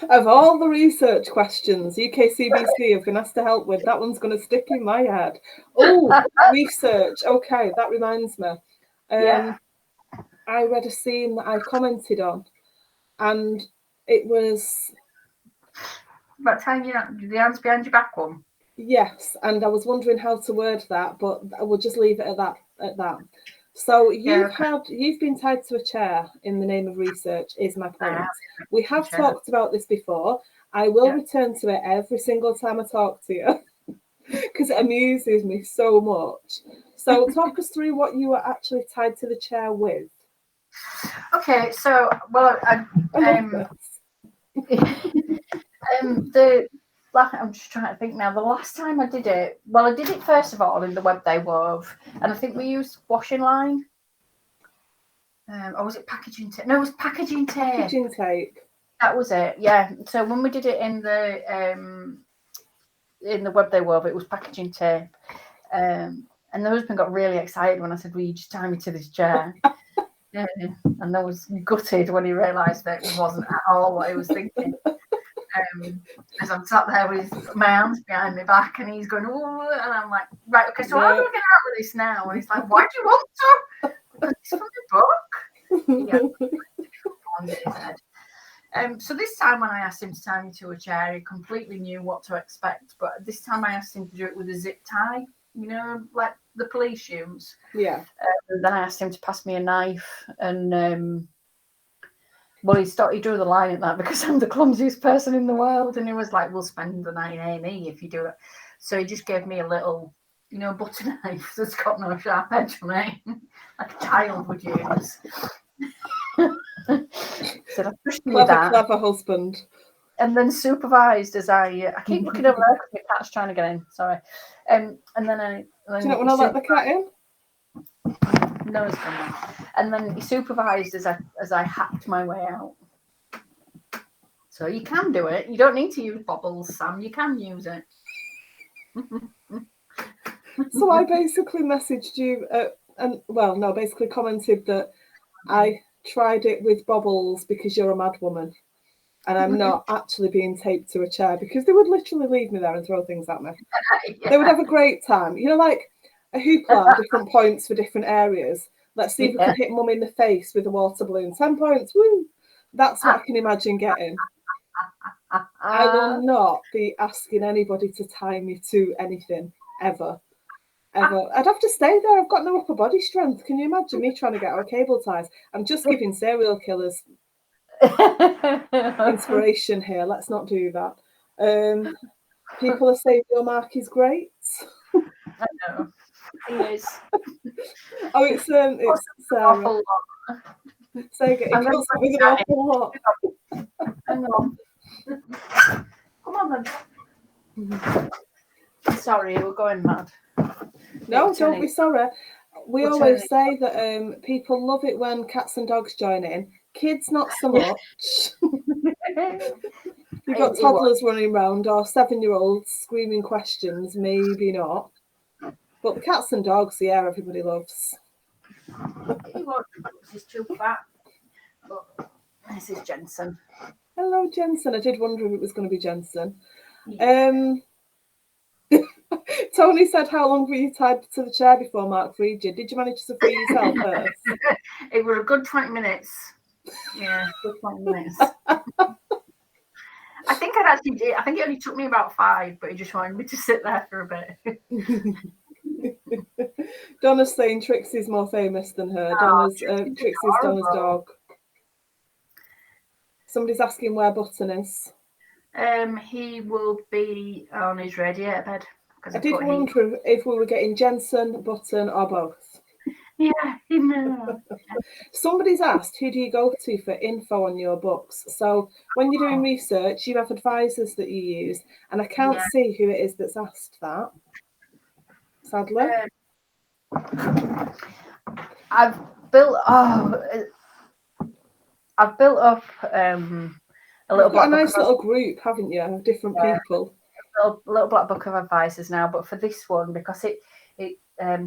Of all the research questions UKCBC have been asked to help with, that one's going to stick in my head. Oh, research. Okay, that reminds me. I read a scene that I commented on, and it was about time the hands behind your back one. Yes, and I was wondering how to word that, but I will just leave it at that. So you've been tied to a chair in the name of research, is my point. We have talked about this before. I will return to it every single time I talk to you. because it amuses me so much. So talk us through what you were actually tied to the chair with. Okay, so well, I love this. I'm just trying to think now. The last time I did it, well, I did it first of all in the web they wove, and I think we used washing line. Or was it packaging tape? No, it was packaging tape. Packaging tape. That was it. Yeah. So when we did it in the web they wove, it was packaging tape. And the husband got really excited when I said, "Will you just tie me to this chair?" Yeah. And I was gutted when he realised that it wasn't at all what he was thinking. As I'm sat there with my hands behind my back, and he's going, "Oh," and I'm like, "Right, okay, so how do we get out of this now?" And he's like, "Why do you want to?" Because it's from the book. Yeah. So this time when I asked him to tie me to a chair, he completely knew what to expect. But this time I asked him to do it with a zip tie, like the police use. Yeah. And then I asked him to pass me a knife, and well, he drew the line at that because I'm the clumsiest person in the world, and he was like, "We'll spend the night in A&E if you do it." So he just gave me a little, butter knife that's got no sharp edge on it, like a child would use. So I pushed me that. Clever husband. And then supervised as I keep looking over there because my cat's trying to get in. Sorry. And then I. Do you not want to let the cat in? No, it's gone. And then he supervised as I hacked my way out. So you can do it. You don't need to use bobbles, Sam. You can use it. So I basically messaged you, basically commented that I tried it with bobbles because you're a mad woman, and I'm not actually being taped to a chair because they would literally leave me there and throw things at me. Yeah. They would have a great time, like a hoopla, different points for different areas. Let's see if we can hit mum in the face with a water balloon. 10 points, woo! That's what I can imagine getting. I will not be asking anybody to tie me to anything ever. I'd have to stay there. I've got no upper body strength. Can you imagine me trying to get out of cable ties? I'm just giving serial killers inspiration here. Let's not do that. People are saying your Mark is great. I know. He is. Oh, it's Sarah. Say it. It comes with an awful lot. Hang on. Come on then. Sorry, we're going mad. No, don't be sorry. We always say that people love it when cats and dogs join in. Kids, not so much. You've got toddlers running around or 7-year-olds screaming questions, maybe not. But the cats and dogs, yeah, everybody loves. She's too fat. But this is Jensen. Hello, Jensen. I did wonder if it was going to be Jensen. Yeah. Tony said, how long were you tied to the chair before Mark freed you? Did you manage to free yourself first? It was a good 20 minutes. Yeah, good 20 minutes. I think I actually did. I think it only took me about 5, but he just wanted me to sit there for a bit. Donna's saying Trixie's more famous than her. Trixie's Donna's dog. Somebody's asking where Button is. He will be on his radiator bed. I did wonder if we were getting Jensen, Button, or both. Yeah, no. Somebody's asked, who do you go to for info on your books? So when you're doing research, you have advisors that you use, and I can't see who it is that's asked that, sadly. I've built up a little got a nice little group, haven't you, of different people. A little black book of advisors now, but for this one, because it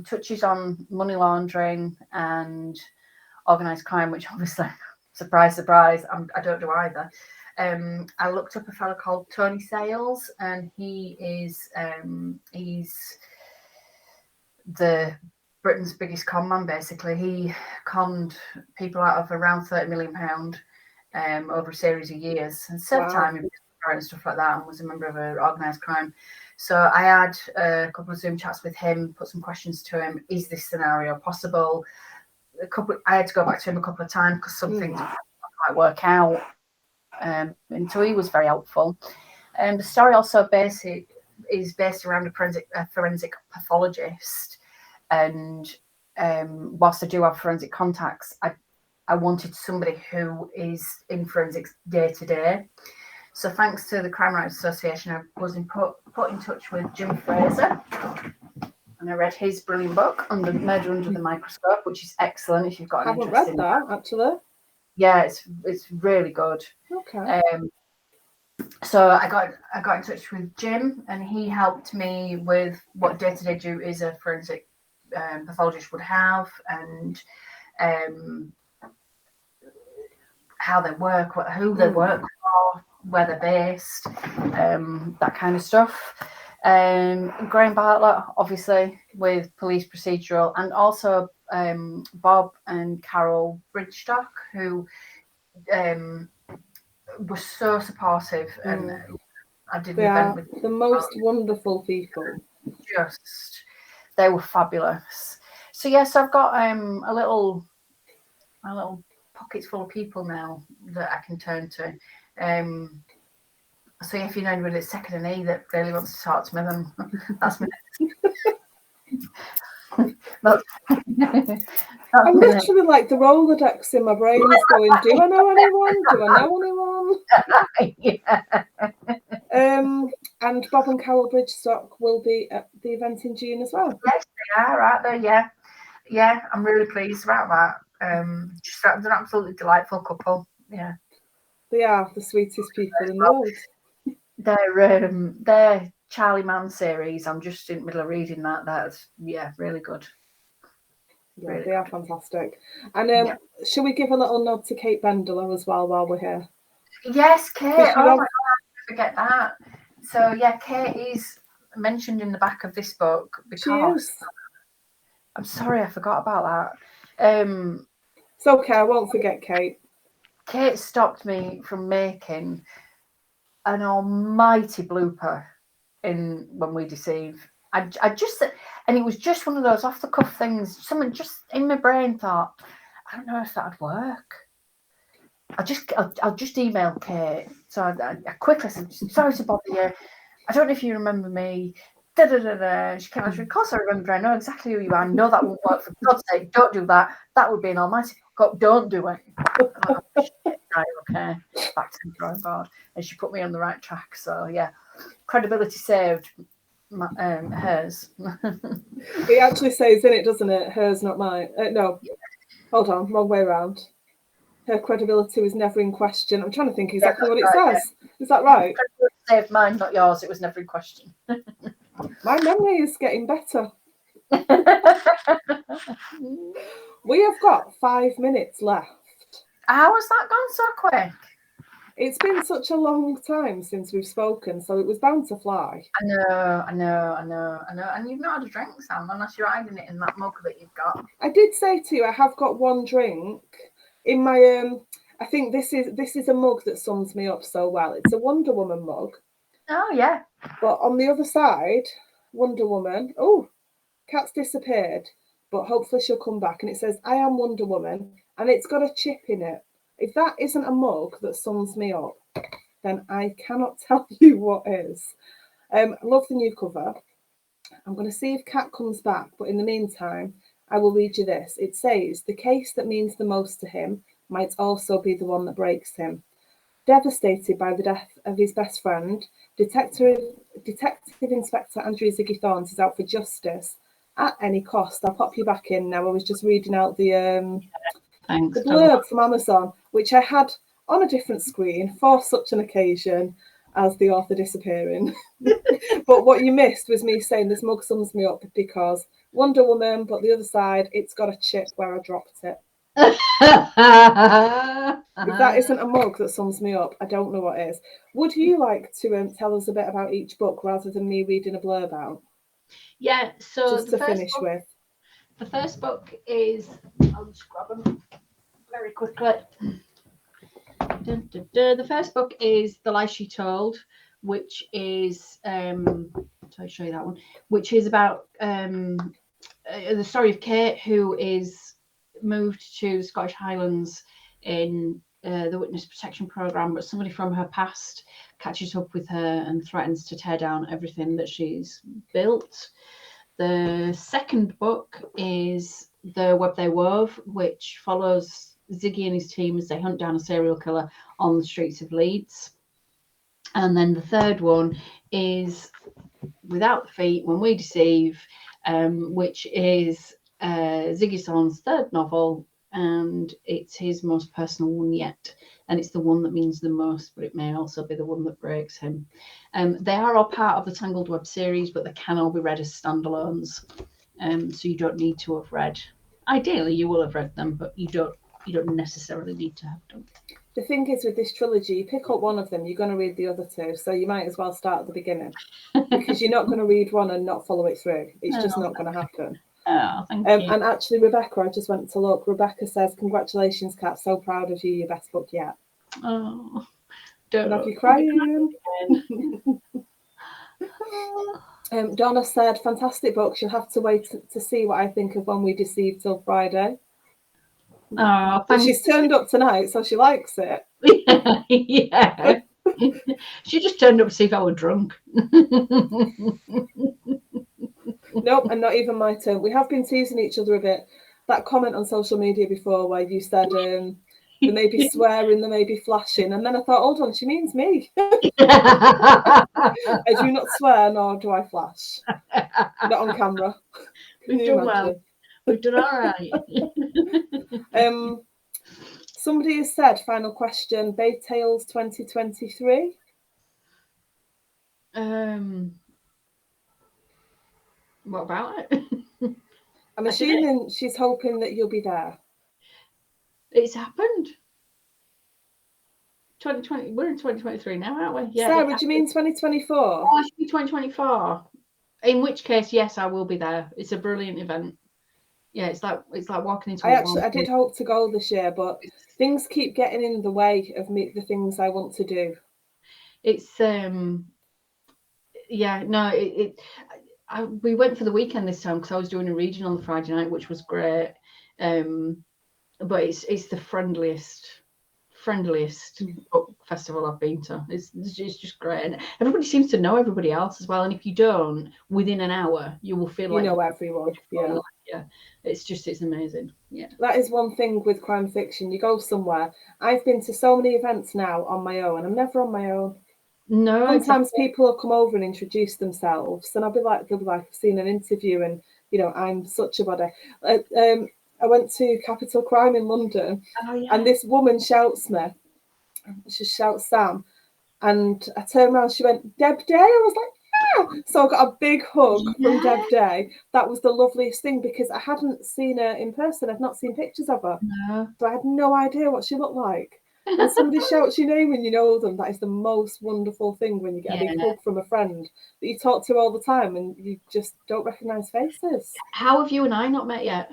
touches on money laundering and organised crime, which obviously, surprise, surprise, I don't do either. I looked up a fellow called Tony Sales, and he is he's the Britain's biggest con man. Basically, he conned people out of around £30 million over a series of years, and served time in and stuff like that, and was a member of an organised crime. So I had a couple of Zoom chats with him, put some questions to him. Is this scenario possible? I had to go back to him a couple of times because some things might work out. And so he was very helpful. And the story also is based around a forensic pathologist, and whilst I do have forensic contacts, I wanted somebody who is in forensics day to day. So thanks to the Crime Writers Association, I was put in touch with Jim Fraser, and I read his brilliant book, Murder Under the Microscope, which is excellent if you've got an interest in that. I haven't read that, actually. Yeah, it's really good. Okay. So I got in touch with Jim, and he helped me with what day-to-day duties a forensic pathologist would have, and how they work, who they work for, where they're based, that kind of stuff. Graham Bartlett, obviously, with police procedural, and also Bob and Carol Bridgestock, who were so supportive, and I did an event with the most wonderful people. They were fabulous. So yes, I've got my little pockets full of people now that I can turn to. So if you know anybody that's second and E that really wants to talk to me, then that's me. I'm literally like the Rolodex in my brain is going, do I know anyone? Do I know anyone? And Bob and Carol Bridgestock will be at the event in June as well. Yes, they are, aren't they? Yeah. Yeah, I'm really pleased about that. They're an absolutely delightful couple. Yeah. They are the sweetest people in the world. Their Charlie Mann series, I'm just in the middle of reading that. That's really good. Yeah, really they are fantastic. And shall we give a little nod to Kate Bendler as well while we're here? Yes, Kate. Oh my God, I forget that. So yeah, Kate is mentioned in the back of this book because I'm sorry, I forgot about that. It's okay, I won't forget Kate. Kate stopped me from making an almighty blooper when we Deceive. I just, and it was just one of those off the cuff things. Someone just in my brain thought, I don't know if that'd work. I'll just email Kate. So I quickly said, sorry to bother you. I don't know if you remember me. She came out. Of course I remember. I know exactly who you are. I know that won't work. For God's sake, don't do that. That would be an almighty. God, don't do it. Oh, shit. Right, okay. Back to the drawing board. And she put me on the right track. So yeah, credibility saved. Hers. It actually says in it, doesn't it? Hers, not mine. No, hold on, wrong way around. Her credibility was never in question. I'm trying to think exactly what it says. Yeah. Is that right? Credibility saved mine, not yours. It was never in question. My memory is getting better. We have got 5 minutes left. How has that gone so quick? It's been such a long time since we've spoken, so it was bound to fly. I know. And you've not had a drink, Sam, unless you're hiding it in that mug that you've got. I did say to you, I have got one drink in my. I think this is a mug that sums me up so well. It's a Wonder Woman mug. Oh yeah. But on the other side, Wonder Woman. Oh, Cat's disappeared, but hopefully she'll come back. And it says, "I am Wonder Woman," and it's got a chip in it. If that isn't a mug that sums me up, then I cannot tell you what is. I love the new cover. I'm going to see if Kat comes back, but in the meantime, I will read you this. It says, the case that means the most to him might also be the one that breaks him. Devastated by the death of his best friend, Detective Inspector Andrew Ziggy Thorns is out for justice at any cost. I'll pop you back in now. I was just reading out the blurb from Amazon, which I had on a different screen for such an occasion as the author disappearing. But what you missed was me saying this mug sums me up because Wonder Woman, but the other side, it's got a chip where I dropped it. If that isn't a mug that sums me up, I don't know what is. Would you like to tell us a bit about each book rather than me reading a blurb out? Yeah, so just to finish with. The first book is, I'll just grab them very quickly. The first book is The Lie She Told, which is, I'll show you that one, which is about the story of Kate, who is moved to the Scottish Highlands in the witness protection program, but somebody from her past catches up with her and threatens to tear down everything that she's built. The second book is The Web They Wove, which follows Ziggy and his team as they hunt down a serial killer on the streets of Leeds. And then the third one is Without the Feet, When We Deceive, which is Ziggy Son's third novel, and it's his most personal one yet. And it's the one that means the most, but it may also be the one that breaks him. They are all part of the Tangled Web series, but they can all be read as standalones. So you don't need to have read. Ideally, you will have read them, but you don't necessarily need to have them. The thing is with this trilogy, you pick up one of them, you're going to read the other two, so you might as well start at the beginning, because you're not going to read one and not follow it through. It's just not going to happen. Oh, thank you. And actually, Rebecca, I just went to look. Rebecca says, "Congratulations, Kat. So proud of you. Your best book yet." Oh, don't love you crying. Donna said, "Fantastic book. You'll have to wait to see what I think of When We Deceive till Friday." Oh, but she's turned up tonight, so she likes it. Yeah. She just turned up to see if I were drunk. Nope, and not even my turn. We have been teasing each other a bit. That comment on social media before where you said there may be swearing, there may be flashing, and then I thought, hold on, she means me. I do not swear, nor do I flash. Not on camera. Can you imagine? Well. We've done all right. Somebody has said, final question, Bay Tales 2023. What about it? I'm assuming she's hoping that you'll be there. It's happened. 2020. We're in 2023 now, aren't we? Yeah. Sarah, do you mean 2024? Oh, I should be 2024. In which case, yes, I will be there. It's a brilliant event. Yeah, it's like walking into. I did hope to go this year, but things keep getting in the way of me, the things I want to do. It's we went for the weekend this time because I was doing a region on the Friday night, which was great. But it's the friendliest book festival I've been to. It's just great, and everybody seems to know everybody else as well. And if you don't, within an hour, you will feel like you know everyone. Yeah. It's amazing. Yeah, that is one thing with crime fiction. You go somewhere. I've been to so many events now on my own, and I'm never on my own. No, sometimes people will come over and introduce themselves, and they'll be like, I've seen an interview, and I'm such a body. I went to Capital Crime in London, and this woman shouts me. She shouts Sam, and I turned around. She went, "Deb Day." I was like, "Yeah!" So I got a big hug from Deb Day. That was the loveliest thing because I hadn't seen her in person. I've not seen pictures of her, so I had no idea what she looked like. When somebody shouts your name and you know them, that is the most wonderful thing when you get a big hug from a friend that you talk to all the time and you just don't recognise faces. How have you and I not met yet?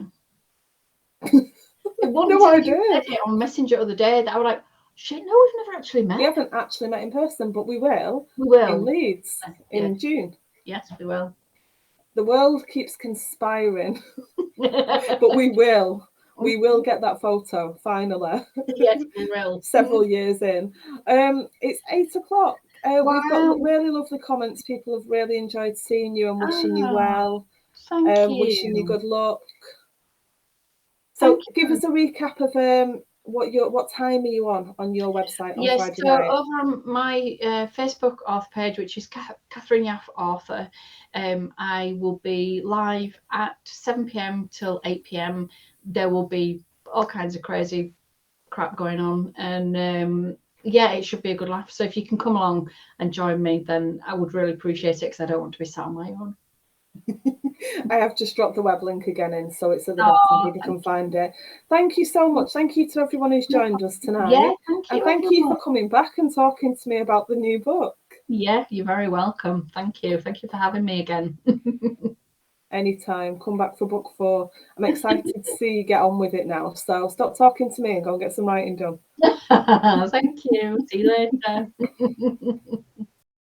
No idea. On Messenger the other day that I was like, shit, no, we've never actually met. We haven't actually met in person, but we will. We will. In Leeds in June. Yes, we will. The world keeps conspiring, but we will. We will get that photo finally. Yes, we will. Several years in. It's 8 o'clock. We've got really lovely comments. People have really enjoyed seeing you and wishing you well. Thank you. Wishing you good luck. So give us a recap of what time are you on your website on Friday night? Over on my Facebook author page, which is Catherine Yaffe Author, I will be live at 7 p.m. till 8 p.m. There will be all kinds of crazy crap going on, and it should be a good laugh. So if you can come along and join me, then I would really appreciate it because I don't want to be sat on my own. I have just dropped the web link again in, so it's at the bottom. People can find it. Thank you so much. Thank you to everyone who's joined us tonight. Yeah, thank you. And thank you for coming back and talking to me about the new book. Yeah, you're very welcome. Thank you. Thank you for having me again. Anytime. Come back for book 4. I'm excited to see you get on with it now. So stop talking to me and go and get some writing done. Thank you. See you later.